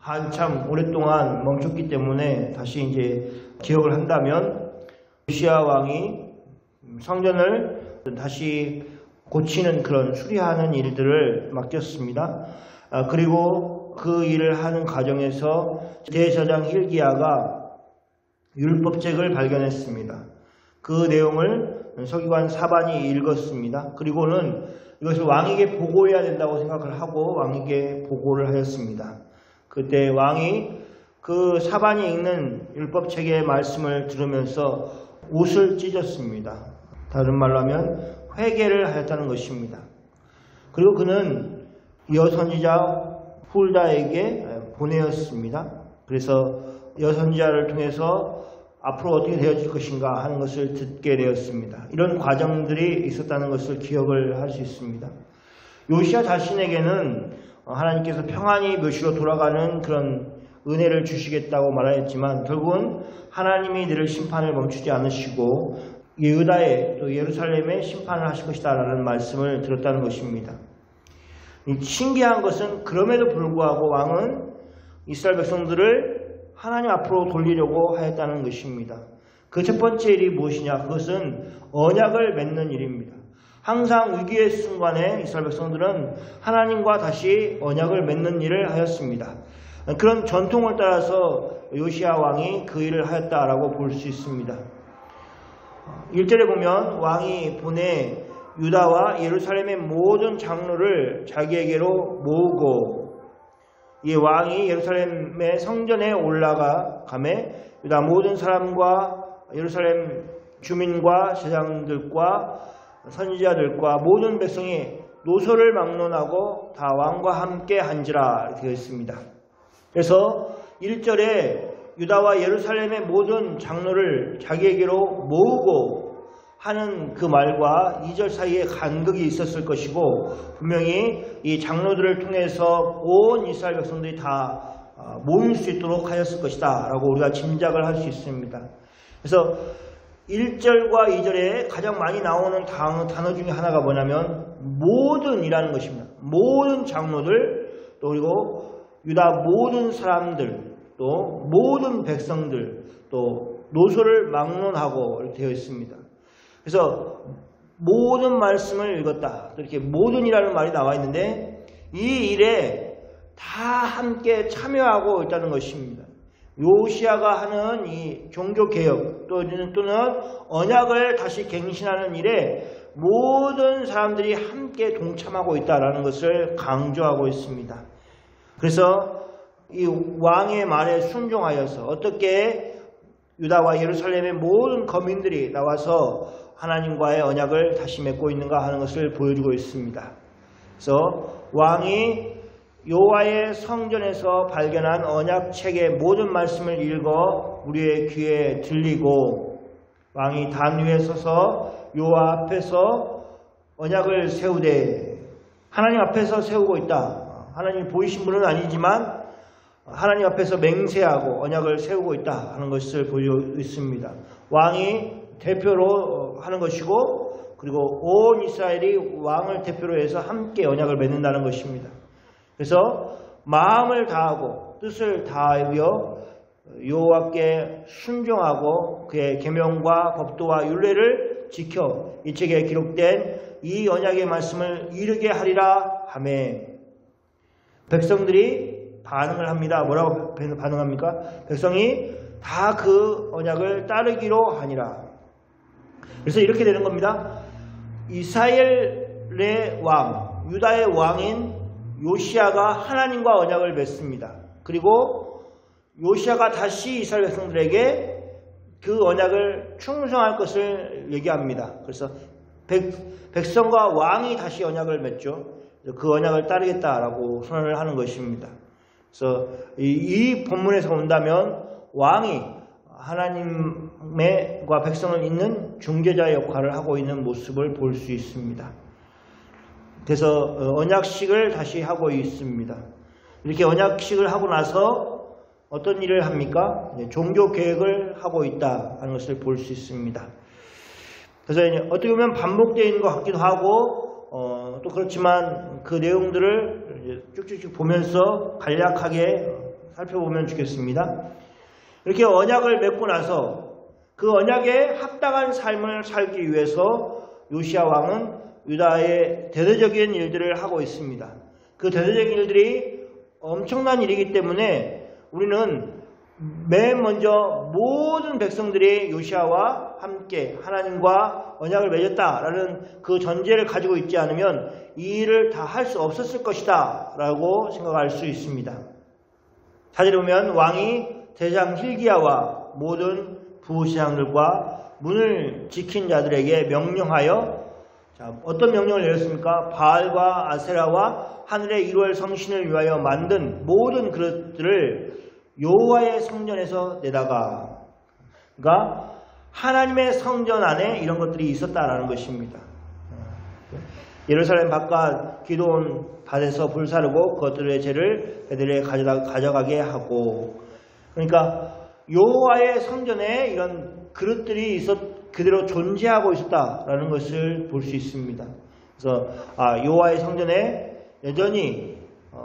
한참 오랫동안 멈췄기 때문에 다시 이제 기억을 한다면 요시야 왕이 성전을 다시 고치는 그런 수리하는 일들을 맡겼습니다. 그리고 그 일을 하는 과정에서 대제사장 hil기야가 율법책을 발견했습니다. 그 내용을 서기관 사반이 읽었습니다. 그리고는 이것을 왕에게 보고해야 된다고 생각을 하고 왕에게 보고를 하였습니다. 그때 왕이 그 사반이 읽는 율법책의 말씀을 들으면서 옷을 찢었습니다. 다른 말로 하면 회개를 하였다는 것입니다. 그리고 그는 여선지자 훌다에게 보내었습니다. 그래서 여선지자를 통해서 앞으로 어떻게 되어질 것인가 하는 것을 듣게 되었습니다. 이런 과정들이 있었다는 것을 기억을 할 수 있습니다. 요시야 자신에게는 하나님께서 평안히 묘시로 돌아가는 그런 은혜를 주시겠다고 말하였지만 결국은 하나님이 그를 심판을 멈추지 않으시고 유다의 또 예루살렘에 심판을 하실 것이다 라는 말씀을 들었다는 것입니다. 신기한 것은 그럼에도 불구하고 왕은 이스라엘 백성들을 하나님 앞으로 돌리려고 하였다는 것입니다. 그 첫 번째 일이 무엇이냐? 그것은 언약을 맺는 일입니다. 항상 위기의 순간에 이스라엘 백성들은 하나님과 다시 언약을 맺는 일을 하였습니다. 그런 전통을 따라서 요시야 왕이 그 일을 하였다라고 볼 수 있습니다. 1절에 보면 왕이 보내 유다와 예루살렘의 모든 장로를 자기에게로 모으고 이 왕이 예루살렘의 성전에 올라가매 유다 모든 사람과 예루살렘 주민과 제장들과 선지자들과 모든 백성이 노소를 막론하고 다 왕과 함께 한지라 되어 있습니다. 그래서 1절에 유다와 예루살렘의 모든 장로를 자기에게로 모으고 하는 그 말과 2절 사이에 간극이 있었을 것이고 분명히 이 장로들을 통해서 온 이스라엘 백성들이 다 모일 수 있도록 하였을 것이다 라고 우리가 짐작을 할 수 있습니다. 그래서 1절과 2절에 가장 많이 나오는 단어 중에 하나가 뭐냐면 모든이라는 것입니다. 모든 장로들 또 그리고 유다 모든 사람들 또 모든 백성들 또 노소를 막론하고 이렇게 되어 있습니다. 그래서 모든 말씀을 읽었다. 이렇게 모든이라는 말이 나와 있는데 이 일에 다 함께 참여하고 있다는 것입니다. 요시야가 하는 이 종교개혁 또는 언약을 다시 갱신하는 일에 모든 사람들이 함께 동참하고 있다는 것을 강조하고 있습니다. 그래서 이 왕의 말에 순종하여서 어떻게 유다와 예루살렘의 모든 거민들이 나와서 하나님과의 언약을 다시 맺고 있는가 하는 것을 보여주고 있습니다. 그래서 왕이 여호와의 성전에서 발견한 언약책의 모든 말씀을 읽어 우리의 귀에 들리고 왕이 단 위에 서서 여호와 앞에서 언약을 세우되 하나님 앞에서 세우고 있다. 하나님이 보이신 분은 아니지만 하나님 앞에서 맹세하고 언약을 세우고 있다 하는 것을 보여주고 있습니다. 왕이 대표로 하는 것이고 그리고 온 이스라엘이 왕을 대표로 해서 함께 언약을 맺는다는 것입니다. 그래서 마음을 다하고 뜻을 다하여 여호와께 순종하고 그의 계명과 법도와 율례를 지켜 이 책에 기록된 이 언약의 말씀을 이루게 하리라 하매 백성들이 반응을 합니다. 뭐라고 반응합니까? 백성이 다 그 언약을 따르기로 하니라. 그래서 이렇게 되는 겁니다. 이스라엘의 왕, 유다의 왕인 요시야가 하나님과 언약을 맺습니다. 그리고 요시야가 다시 이스라엘 백성들에게 그 언약을 충성할 것을 얘기합니다. 그래서 백성과 왕이 다시 언약을 맺죠. 그 언약을 따르겠다라고 선언을 하는 것입니다. 그래서 이 본문에서 본다면 왕이 하나님과 백성을 잇는 중재자의 역할을 하고 있는 모습을 볼 수 있습니다. 그래서 언약식을 다시 하고 있습니다. 이렇게 언약식을 하고 나서 어떤 일을 합니까? 종교 계획을 하고 있다 하는 것을 볼 수 있습니다. 그래서 어떻게 보면 반복되어 있는 것 같기도 하고 또 그렇지만 그 내용들을 쭉쭉쭉 보면서 간략하게 살펴보면 좋겠습니다. 이렇게 언약을 맺고 나서 그 언약에 합당한 삶을 살기 위해서 요시야 왕은 유다의 대대적인 일들을 하고 있습니다. 그 대대적인 일들이 엄청난 일이기 때문에 우리는 맨 먼저 모든 백성들이 요시야와 함께 하나님과 언약을 맺었다라는 그 전제를 가지고 있지 않으면 이 일을 다 할 수 없었을 것이다 라고 생각할 수 있습니다. 사절에 보면 왕이 대장 hil기야와 모든 부시장들과 문을 지킨 자들에게 명령하여, 어떤 명령을 내렸습니까? 바알과 아세라와 하늘의 1월 성신을 위하여 만든 모든 그릇들을 여호와의 성전에서 내다가, 그러니까 하나님의 성전 안에 이런 것들이 있었다라는 것입니다. 예루살렘 바깥 기드온 밭에서 불사르고 그것들의 죄를 그들에게 가져가게 하고, 그러니까 여호와의 성전에 이런 그릇들이 그대로 존재하고 있었다라는 것을 볼 수 있습니다. 그래서 여호와의 성전에 여전히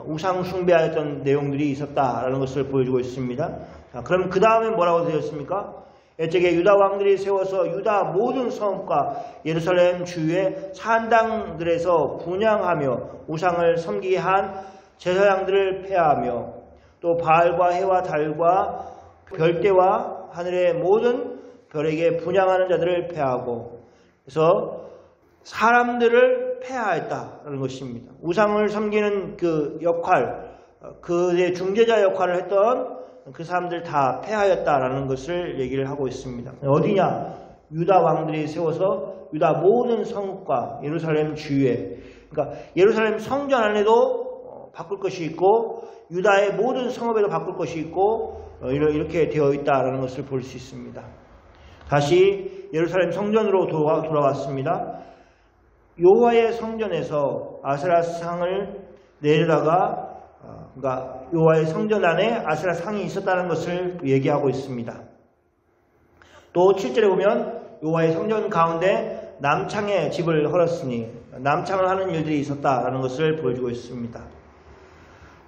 우상 숭배하였던 내용들이 있었다라는 것을 보여주고 있습니다. 자, 그럼 그 다음에 뭐라고 되었습니까? 옛적에 유다 왕들이 세워서 유다 모든 성읍과 예루살렘 주위의 산당들에서 분향하며 우상을 섬기게 한 제사장들을 폐하며 또 바알과 해와 달과 별대와 하늘의 모든 별에게 분향하는 자들을 폐하고, 그래서 사람들을 폐하였다는 것입니다. 우상을 섬기는 그 역할, 그의 중재자 역할을 했던 그 사람들 다 폐하였다라는 것을 얘기를 하고 있습니다. 어디냐? 유다 왕들이 세워서 유다 모든 성읍과 예루살렘 주위에, 그러니까 예루살렘 성전 안에도 바꿀 것이 있고 유다의 모든 성읍에도 바꿀 것이 있고 이렇게 되어 있다라는 것을 볼 수 있습니다. 다시 예루살렘 성전으로 돌아왔습니다. 여호와의 성전에서 아세라 상을 내려다가, 그러니까 여호와의 성전 안에 아세라 상이 있었다는 것을 얘기하고 있습니다. 또 7절에 보면 여호와의 성전 가운데 남창의 집을 헐었으니, 남창을 하는 일들이 있었다라는 것을 보여주고 있습니다.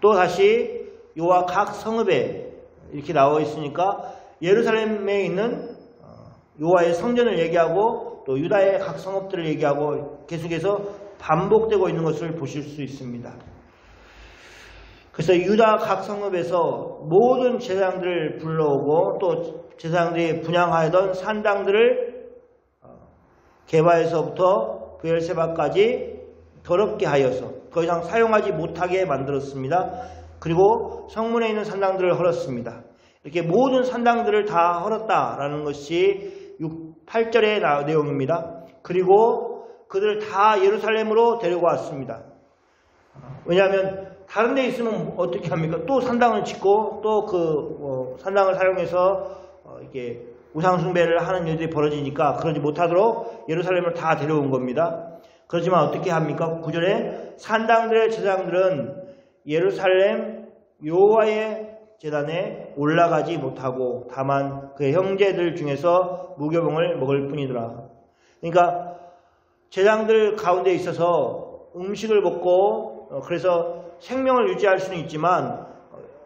또 다시 여호와 각 성읍에 이렇게 나와 있으니까 예루살렘에 있는 여호와의 성전을 얘기하고 또 유다의 각 성읍들을 얘기하고 계속해서 반복되고 있는 것을 보실 수 있습니다. 그래서 유다 각 성읍에서 모든 제사장들을 불러오고 또 제사장들이 분향하던 산당들을 게바에서부터 브엘세바까지 더럽게 하여서 더 이상 사용하지 못하게 만들었습니다. 그리고 성문에 있는 산당들을 헐었습니다. 이렇게 모든 산당들을 다 헐었다라는 것이 8절의 내용입니다. 그리고 그들을 다 예루살렘으로 데리고 왔습니다. 왜냐하면 다른 데 있으면 어떻게 합니까? 또 산당을 짓고 또 그 산당을 사용해서 이렇게 우상숭배를 하는 일들이 벌어지니까 그러지 못하도록 예루살렘을 다 데려온 겁니다. 그렇지만 어떻게 합니까? 9절에 산당들의 제사장들은 예루살렘 여호와의 제단에 올라가지 못하고 다만 그의 형제들 중에서 무교병을 먹을 뿐이더라. 그러니까 제사장들 가운데 있어서 음식을 먹고 그래서 생명을 유지할 수는 있지만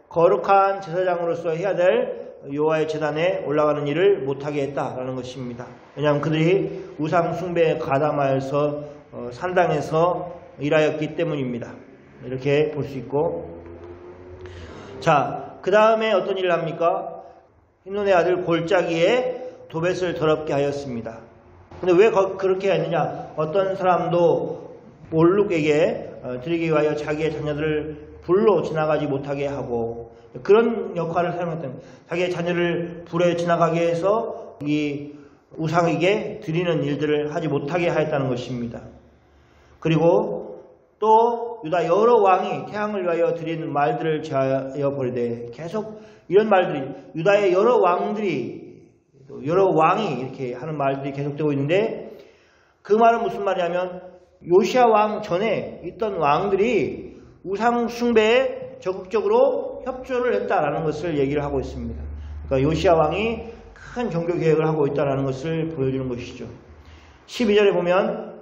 거룩한 제사장으로서 해야 될 여호와의 제단에 올라가는 일을 못하게 했다라는 것입니다. 왜냐하면 그들이 우상 숭배에 가담하여서 산당에서 일하였기 때문입니다. 이렇게 볼 수 있고, 자, 그 다음에 어떤 일을 합니까? 힌논의 아들 골짜기에 도벳을 더럽게 하였습니다. 근데 왜 그렇게 했느냐? 어떤 사람도 몰룩에게 드리기 위하여 자기의 자녀들을 불로 지나가지 못하게 하고, 그런 역할을 사용했던, 자기의 자녀를 불에 지나가게 해서 이 우상에게 드리는 일들을 하지 못하게 하였다는 것입니다. 그리고 또 유다 여러 왕이 태양을 위하여 드리는 말들을 제하여 버리되, 계속 이런 말들이, 유다의 여러 왕들이, 여러 왕이 이렇게 하는 말들이 계속되고 있는데, 그 말은 무슨 말이냐면 요시야 왕 전에 있던 왕들이 우상 숭배에 적극적으로 협조를 했다라는 것을 얘기를 하고 있습니다. 그러니까 요시야 왕이 큰 종교 개혁을 하고 있다는 것을 보여주는 것이죠. 12절에 보면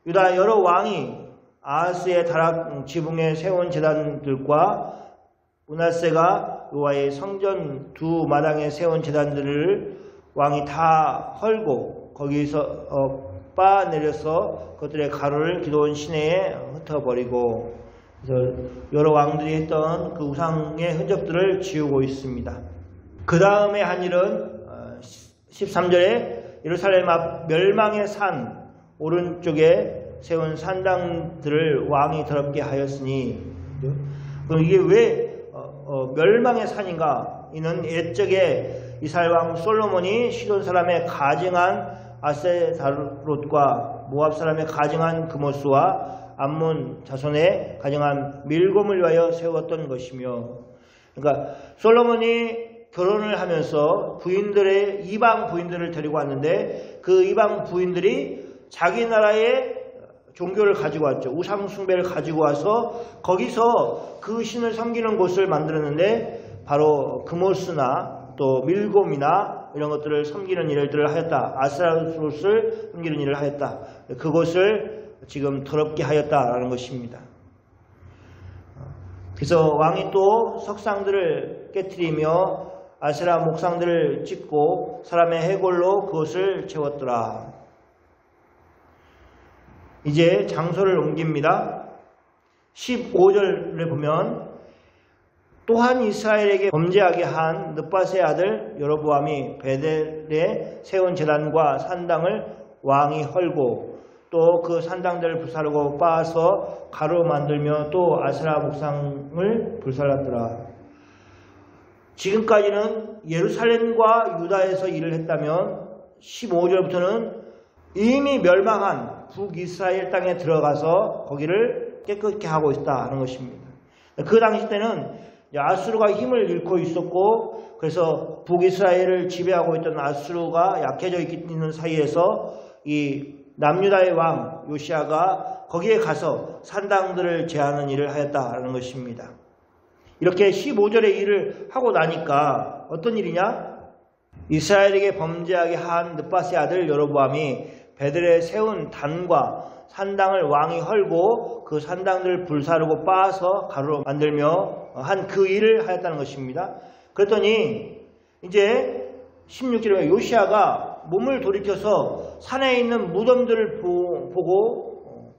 유다 여러 왕이 아하스의 다락 지붕에 세운 제단들과 므낫세가 여호와의 성전 두 마당에 세운 제단들을 왕이 다 헐고 거기서 빻아내려서 그것들의 가루를 기드온 시내에 흩어버리고, 그래서 여러 왕들이 했던 그 우상의 흔적들을 지우고 있습니다. 그 다음에 한 일은 13절에 예루살렘 앞 멸망의 산 오른쪽에 세운 산당들을 왕이 더럽게 하였으니, 그럼 이게 왜 멸망의 산인가? 이는 옛적에 이스라엘 왕 솔로몬이 시돈 사람의 가증한 아세다롯과 모압 사람의 가증한 그모스와 암몬 자손의 가증한 밀곰을 위하여 세웠던 것이며, 그러니까 솔로몬이 결혼을 하면서 부인들의 이방 부인들을 데리고 왔는데 그 이방 부인들이 자기 나라의 종교를 가지고 왔죠. 우상 숭배를 가지고 와서 거기서 그 신을 섬기는 곳을 만들었는데 바로 그모스나 또 밀곰이나 이런 것들을 섬기는 일들을 하였다. 아스타롯을 섬기는 일을 하였다. 그것을 지금 더럽게 하였다라는 것입니다. 그래서 왕이 또 석상들을 깨트리며 아세라 목상들을 찍고 사람의 해골로 그것을 채웠더라. 이제 장소를 옮깁니다. 15절에 보면 또한 이스라엘에게 범죄하게 한 느밧의 아들 여로보암이 베델에 세운 제단과 산당을 왕이 헐고 또 그 산당들을 불사르고 빻아서 가루 만들며 또 아세라 목상을 불살랐더라. 지금까지는 예루살렘과 유다에서 일을 했다면 15절부터는 이미 멸망한 북이스라엘 땅에 들어가서 거기를 깨끗게 하고 있다 하는 것입니다. 그 당시 때는 아수르가 힘을 잃고 있었고, 그래서 북이스라엘을 지배하고 있던 아수르가 약해져 있는 사이에서 이 남유다의 왕 요시아가 거기에 가서 산당들을 제하는 일을 하였다는 것입니다. 이렇게 15절의 일을 하고 나니까 어떤 일이냐? 이스라엘에게 범죄하게 한 느밧의 아들 여로보암이 베델에 세운 단과 산당을 왕이 헐고 그 산당들을 불사르고 빻아서 가루로 만들며 한 그 일을 하였다는 것입니다. 그랬더니 이제 16절에 요시아가 몸을 돌이켜서 산에 있는 무덤들을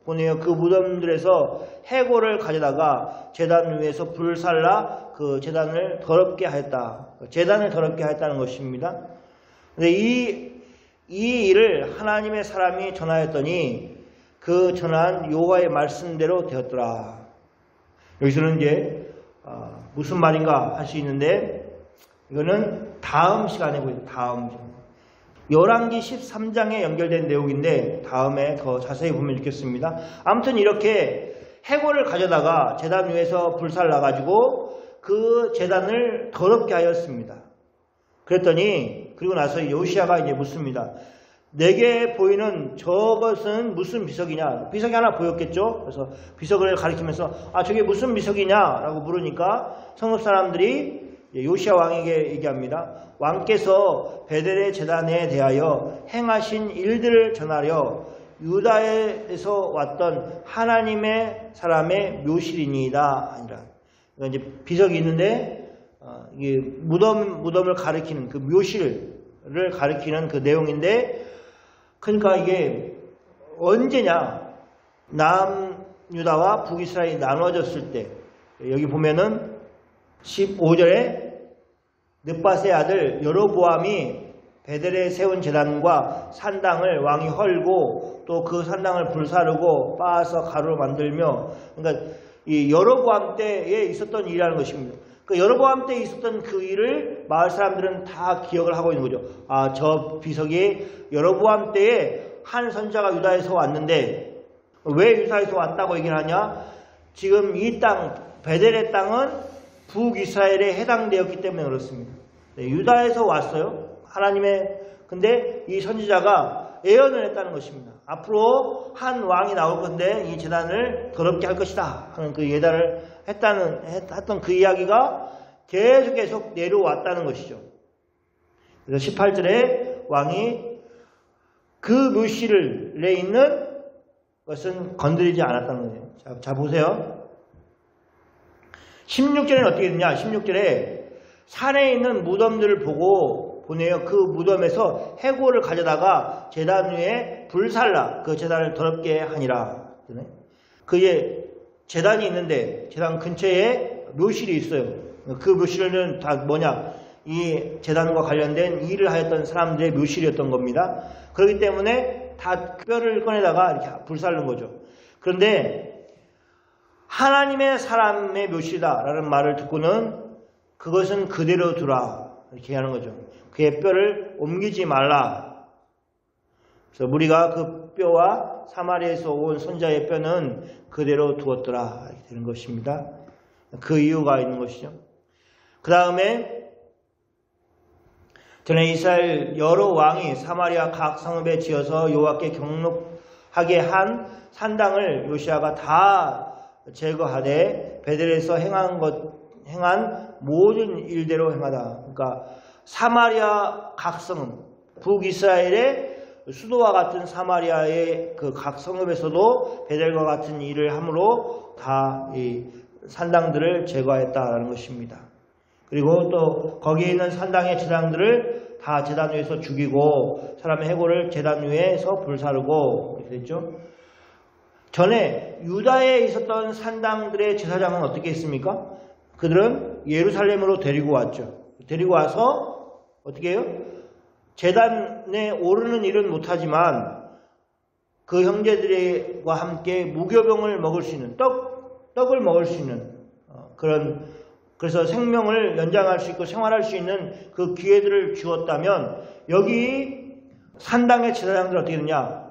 보내어 그 무덤들에서 해골을 가져다가 제단 위에서 불살라 그 제단을 더럽게 하였다. 제단을 더럽게 하였다는 것입니다. 근데 이 일을 하나님의 사람이 전하였더니 그 전한 여호와의 말씀대로 되었더라. 여기서는 이제 무슨 말인가 할 수 있는데 이거는 다음 시간에 보여요. 다음 시간. 열왕기 13장에 연결된 내용인데 다음에 더 자세히 보면 좋겠습니다. 아무튼 이렇게 해골을 가져다가 제단 위에서 불살라가지고 그 제단을 더럽게 하였습니다. 그랬더니 그리고 나서 요시아가 이제 묻습니다. 내게 보이는 저것은 무슨 비석이냐? 비석이 하나 보였겠죠? 그래서 비석을 가리키면서 저게 무슨 비석이냐? 라고 물으니까 성읍 사람들이 요시아 왕에게 얘기합니다. 왕께서 베델의 제단에 대하여 행하신 일들을 전하려 유다에서 왔던 하나님의 사람의 묘실이니이다. 아니라 그러니까 이제 비석이 있는데 이게 무덤을 가리키는 그 묘실을 가리키는 그 내용인데, 그러니까 이게 언제냐? 남유다와 북이스라엘이 나눠졌을 때, 여기 보면은 15절에 느밧의 아들 여로보암이 베델에 세운 제단과 산당을 왕이 헐고 또 그 산당을 불사르고 빻아서 가루로 만들며, 그러니까 이 여로보암 때에 있었던 일이라는 것입니다. 그 여로보암 때에 있었던 그 일을 마을 사람들은 다 기억을 하고 있는 거죠. 저 비석이 여로보암 때에 한 선지자가 유다에서 왔는데 왜 유다에서 왔다고 얘기를 하냐? 지금 이 땅 베델의 땅은 북이스라엘에 해당되었기 때문에 그렇습니다. 유다에서 왔어요. 하나님의, 근데 이 선지자가 예언을 했다는 것입니다. 앞으로 한 왕이 나올 건데 이 제단을 더럽게 할 것이다 하는 그 예단을 했던 그 이야기가 계속 내려왔다는 것이죠. 그래서 18절에 왕이 그 묘실에 있는 것은 건드리지 않았다는 거예요. 자 보세요. 16절에는 어떻게 되냐? 16절에 산에 있는 무덤들을 보내요. 그 무덤에서 해골을 가져다가 제단 위에 불살라 그 제단을 더럽게 하니라. 그게 제단이 있는데 제단 근처에 묘실이 있어요. 그 묘실은 다 뭐냐? 이 제단과 관련된 일을 하였던 사람들의 묘실이었던 겁니다. 그렇기 때문에 다 뼈를 꺼내다가 이렇게 불살른 거죠. 그런데 하나님의 사람의 묘실이다라는 말을 듣고는 그것은 그대로 두라 이렇게 하는 거죠. 그의 뼈를 옮기지 말라. 그래서 무리가 그 뼈와 사마리아에서 온 선자의 뼈는 그대로 두었더라 이렇게 되는 것입니다. 그 이유가 있는 것이죠. 그 다음에 전에 이스라엘 여러 왕이 사마리아 각 성읍에 지어서 여호와께 경록하게 한 산당을 요시아가 다 제거하되 베델에서 행한 모든 일대로 행하다. 그러니까 사마리아 각 성읍, 북이스라엘의 수도와 같은 사마리아의 그 각 성읍에서도 베델과 같은 일을 함으로 다 이 산당들을 제거했다라는 것입니다. 그리고 또 거기에 있는 산당의 제단들을 다 제단 위에서 죽이고 사람의 해골을 제단 위에서 불사르고 이렇게 됐죠. 전에 유다에 있었던 산당들의 제사장은 어떻게 했습니까? 그들은 예루살렘으로 데리고 왔죠. 데리고 와서 어떻게 해요? 제단에 오르는 일은 못하지만 그 형제들과 함께 무교병을 먹을 수 있는 떡을 먹을 수 있는 그래서 생명을 연장할 수 있고 생활할 수 있는 그 기회들을 주었다면 여기 산당의 제사장들은 어떻게 되냐?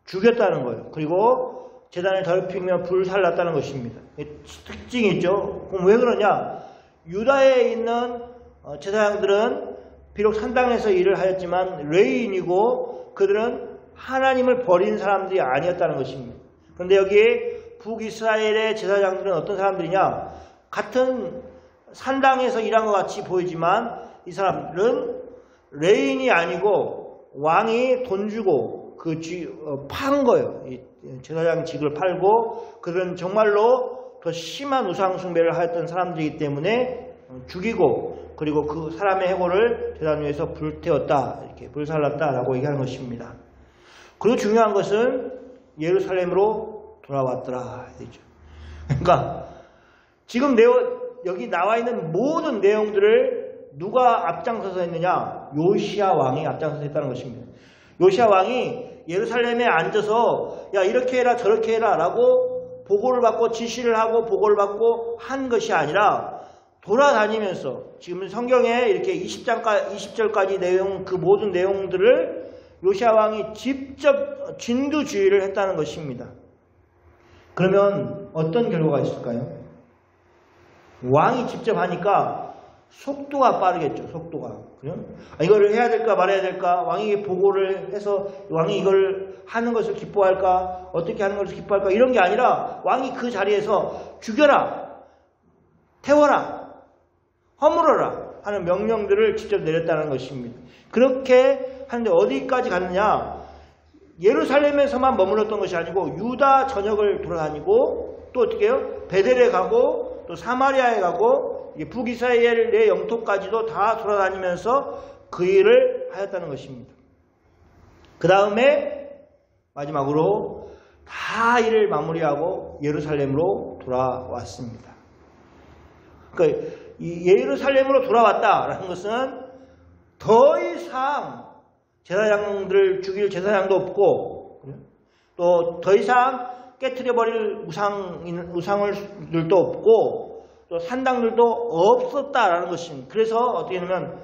죽였다는 거예요. 그리고 제단을 더럽히며 불살랐다는 것입니다. 특징이 있죠. 그럼 왜 그러냐? 유다에 있는 제사장들은 비록 산당에서 일을 하였지만 레위인이고 그들은 하나님을 버린 사람들이 아니었다는 것입니다. 그런데 여기에 북이스라엘의 제사장들은 어떤 사람들이냐? 같은 산당에서 일한 것 같이 보이지만 이 사람들은 레인이 아니고 왕이 돈 주고 판 거예요. 이 제사장직을 팔고 그들은 정말로 더 심한 우상 숭배를 하였던 사람들이기 때문에 죽이고 그리고 그 사람의 해골을 제단 위에서 불태웠다 이렇게 불살랐다라고 얘기하는 것입니다. 그리고 중요한 것은 예루살렘으로 돌아왔더라 되죠. 그러니까 지금 여기 나와 있는 모든 내용들을 누가 앞장서서 했느냐? 요시야 왕이 앞장서서 했다는 것입니다. 요시야 왕이 예루살렘에 앉아서 야 이렇게 해라 저렇게 해라 라고 보고를 받고 지시를 하고 보고를 받고 한 것이 아니라 돌아다니면서 지금 성경에 이렇게 20절까지 내용 그 모든 내용들을 요시야 왕이 직접 진두지휘를 했다는 것입니다. 그러면 어떤 결과가 있을까요? 왕이 직접 하니까 속도가 빠르겠죠. 속도가. 이거를 해야 될까 말아야 될까? 왕에게 보고를 해서 왕이 이걸 하는 것을 기뻐할까? 어떻게 하는 것을 기뻐할까? 이런 게 아니라 왕이 그 자리에서 죽여라, 태워라, 허물어라 하는 명령들을 직접 내렸다는 것입니다. 그렇게 하는데 어디까지 갔느냐? 예루살렘에서만 머물렀던 것이 아니고 유다 전역을 돌아다니고 또 어떻게 해요? 베델에 가고 또 사마리아에 가고 북이스라엘의 영토까지도 다 돌아다니면서 그 일을 하였다는 것입니다. 그 다음에 마지막으로 다 일을 마무리하고 예루살렘으로 돌아왔습니다. 그러니까 이 예루살렘으로 돌아왔다라는 것은 더 이상 제사장들을 죽일 제사장도 없고 또 더 이상 깨트려버릴 우상들도 없고 또 산당들도 없었다라는 것입니다. 그래서 어떻게 하냐면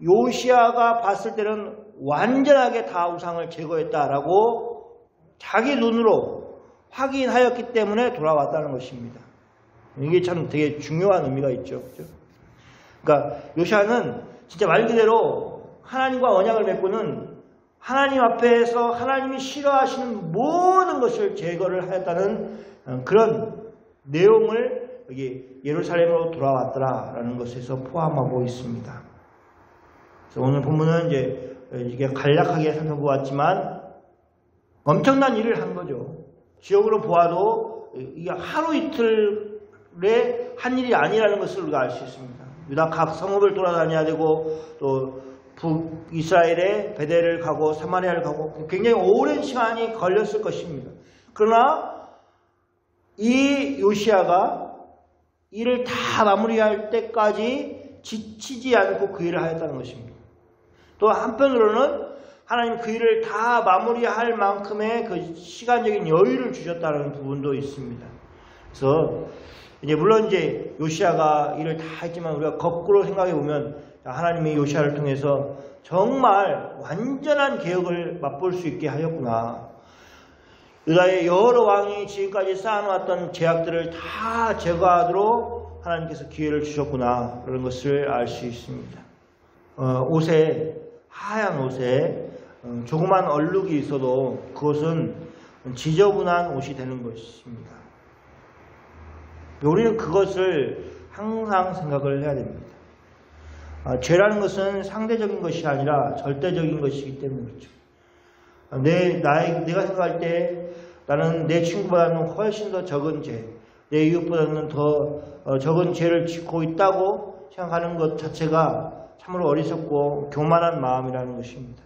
요시아가 봤을 때는 완전하게 다 우상을 제거했다라고 자기 눈으로 확인하였기 때문에 돌아왔다는 것입니다. 이게 참 되게 중요한 의미가 있죠. 그렇죠? 그러니까 요시아는 진짜 말 그대로 하나님과 언약을 맺고는 하나님 앞에서 하나님이 싫어하시는 모든 것을 제거를 하였다는 그런 내용을 여기 예루살렘으로 돌아왔더라라는 것에서 포함하고 있습니다. 그래서 오늘 본문은 이게 간략하게 살펴보았지만 엄청난 일을 한 거죠. 지역으로 보아도 이게 하루 이틀 한 일이 아니라는 것을 우리가 알 수 있습니다. 유다 각 성읍을 돌아다녀야 되고 또 북이스라엘의 베델을 가고 사마리아를 가고 굉장히 오랜 시간이 걸렸을 것입니다. 그러나 이 요시야가 일을 다 마무리할 때까지 지치지 않고 그 일을 하였다는 것입니다. 또 한편으로는 하나님 그 일을 다 마무리할 만큼의 그 시간적인 여유를 주셨다는 부분도 있습니다. 그래서 이제 물론 이제 요시야가 일을 다 했지만 우리가 거꾸로 생각해 보면 하나님이 요시야를 통해서 정말 완전한 개혁을 맛볼 수 있게 하셨구나. 유다의 여러 왕이 지금까지 쌓아놓았던 죄악들을 다 제거하도록 하나님께서 기회를 주셨구나. 그런 것을 알 수 있습니다. 옷에 하얀 옷에 조그만 얼룩이 있어도 그것은 지저분한 옷이 되는 것입니다. 우리는 그것을 항상 생각을 해야 됩니다. 죄라는 것은 상대적인 것이 아니라 절대적인 것이기 때문에 그렇죠. 내가 생각할 때 나는 내 친구보다는 훨씬 더 적은 죄, 내 이웃보다는 더 적은 죄를 짓고 있다고 생각하는 것 자체가 참으로 어리석고 교만한 마음이라는 것입니다.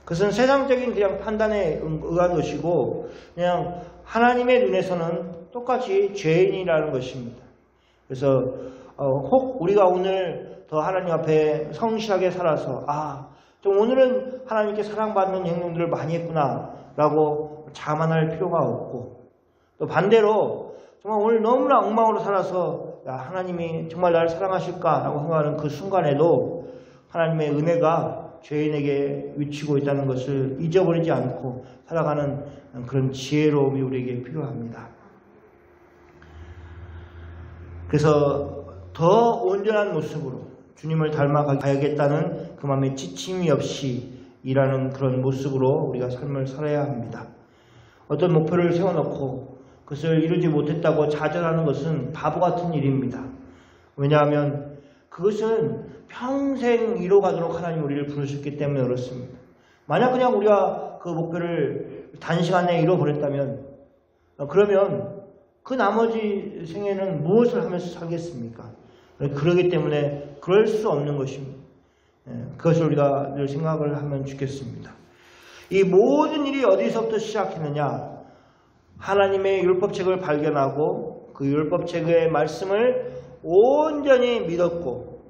그것은 세상적인 그냥 판단에 의한 것이고 그냥 하나님의 눈에서는 똑같이 죄인이라는 것입니다. 그래서 혹 우리가 오늘 더 하나님 앞에 성실하게 살아서 좀 오늘은 하나님께 사랑받는 행동들을 많이 했구나 라고 자만할 필요가 없고, 또 반대로 정말 오늘 너무나 엉망으로 살아서 하나님이 정말 나를 사랑하실까 라고 생각하는 그 순간에도 하나님의 은혜가 죄인에게 미치고 있다는 것을 잊어버리지 않고 살아가는 그런 지혜로움이 우리에게 필요합니다. 그래서 더 온전한 모습으로 주님을 닮아가야겠다는 그 마음에 지침이 없이 일하는 그런 모습으로 우리가 삶을 살아야 합니다. 어떤 목표를 세워놓고 그것을 이루지 못했다고 좌절하는 것은 바보 같은 일입니다. 왜냐하면 그것은 평생 이뤄가도록 하나님 우리를 부르셨기 때문에 그렇습니다. 만약 그냥 우리가 그 목표를 단시간에 이뤄버렸다면 그러면 그 나머지 생애는 무엇을 하면서 살겠습니까? 그러기 때문에 그럴 수 없는 것입니다. 그것을 우리가 늘 생각을 하면 좋겠습니다. 이 모든 일이 어디서부터 시작했느냐? 하나님의 율법책을 발견하고 그 율법책의 말씀을 온전히 믿었고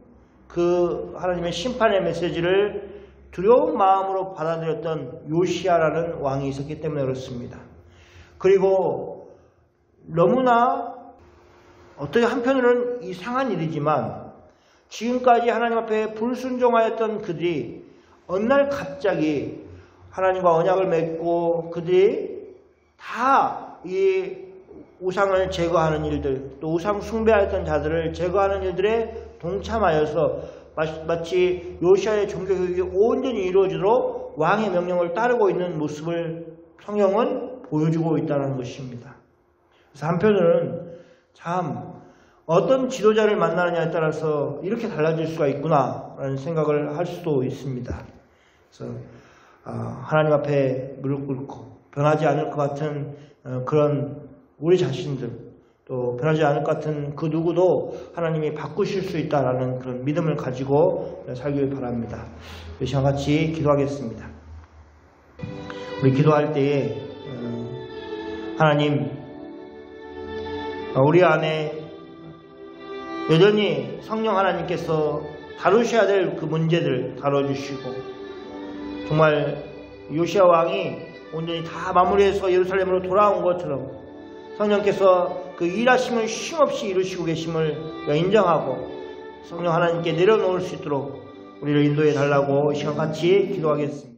그 하나님의 심판의 메시지를 두려운 마음으로 받아들였던 요시야라는 왕이 있었기 때문에 그렇습니다. 그리고 너무나 어떻게 한편으로는 이상한 일이지만 지금까지 하나님 앞에 불순종하였던 그들이 어느 날 갑자기 하나님과 언약을 맺고 그들이 다 이 우상을 제거하는 일들, 또 우상 숭배하였던 자들을 제거하는 일들에 동참하여서 마치 요시야의 종교교육이 온전히 이루어지도록 왕의 명령을 따르고 있는 모습을 성경은 보여주고 있다는 것입니다. 그래서 한편으로는 참 어떤 지도자를 만나느냐에 따라서 이렇게 달라질 수가 있구나라는 생각을 할 수도 있습니다. 그래서 하나님 앞에 무릎 꿇고 변하지 않을 것 같은 그런 우리 자신들, 또 변하지 않을 것 같은 그 누구도 하나님이 바꾸실 수 있다라는 그런 믿음을 가지고 살길 바랍니다. 이 시간 같이 기도하겠습니다. 우리 기도할 때에 하나님, 우리 안에 여전히 성령 하나님께서 다루셔야 될 그 문제들 다뤄주시고, 정말 요시야 왕이 온전히 다 마무리해서 예루살렘으로 돌아온 것처럼 성령께서 그 일하심을 쉼없이 이루시고 계심을 인정하고 성령 하나님께 내려놓을 수 있도록 우리를 인도해 달라고 이 시간 같이 기도하겠습니다.